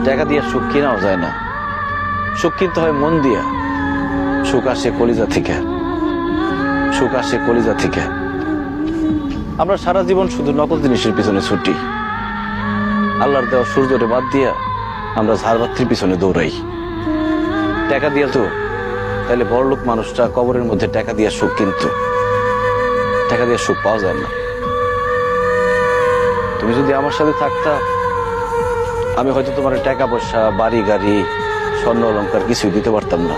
টাকা দিয়ে সুখ কেনাও যায় না, সুখ কিনতে হয় মন দিয়া। সুখ আসে কলিজা থেকে, সুখ আসে কলিজা থেকে। আমরা সারা জীবন শুধু নকল জিনিসের পিছনে ছুটি, আল্লাহর দেওয়া সূর্যরে বাদ দিয়া আমরা ঝাড়বাতির পিছনে দৌড়াই। টাকা দিয়া তো তাহলে বড়লোক মানুষটা কবরের মধ্যে টাকা দিয়া সুখ কিনতো, টাকা দিয়ে সুখ পাওয়া যায় না। তুমি যদি আমার সাথে থাকতা, আমি হয়তো তোমার টাকা পয়সা, বাড়ি গাড়ি, স্বর্ণ অলংকার কিছুই দিতে পারতাম না,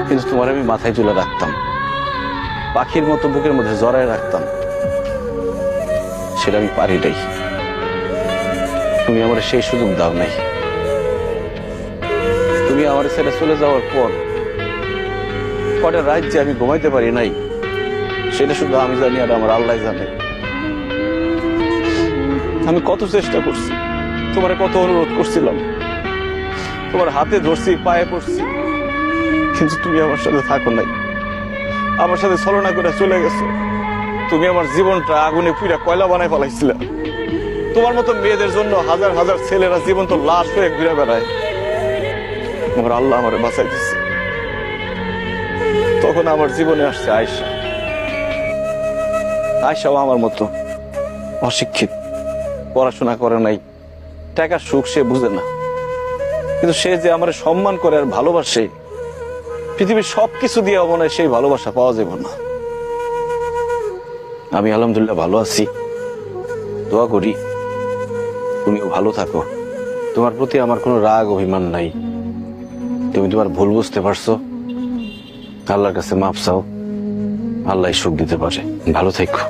কিন্তু তোমার আমি মাথায় তুলে রাখতাম, পাখির মতো বুকের মধ্যে জড়ায় রাখতাম। সেটা আমি পারি নাই, তুমি আমার সেই সুযোগ দাও নাই। তুমি আমার ছেড়ে চলে যাওয়ার পর কটা রাত যে আমি ঘুমাইতে পারি নাই, সেটা শুধু আমি জানি আর আমার আল্লাহ জানে। আমি কত চেষ্টা করছি, তোমার কত অনুরোধ করছিলাম, তোমার হাতে ধরছি, পায়ে পড়ছি, কিন্তু তুমি আমার সাথে থাকো নাই, আমার সাথে ছলনা করে চলে গেছো। তুমি আমার জীবনটা আগুনে পুরা কয়লা বানায় ফেলাইছিলা। তোমার মতো মেয়েদের জন্য হাজার হাজার ছেলেরা জীবন তো লাশ হয়ে ঘুরে বেড়ায়। আমার আল্লাহ আমারে বাঁচাই দিচ্ছে। তখন আমার জীবনে আসছে আয়েশা। আয়েশাও আমার মতো অশিক্ষিত, পড়াশোনা করে নাই, টাকার সুখ সে বুঝে না, কিন্তু সে যে আমার সম্মান করে আর ভালোবাসে, পৃথিবীর সবকিছু দিয়ে মনে হয় সেই ভালোবাসা পাওয়া যাবে না। আমি আলহামদুলিল্লাহ ভালো আছি, দোয়া করি তুমিও ভালো থাকো। তোমার প্রতি আমার কোনো রাগ অভিমান নাই, তুমি তোমার ভুল বুঝতে পারছো, আল্লাহর কাছে মাফ চাও, আল্লাহ সুখ দিতে পারে। ভালো থেকো।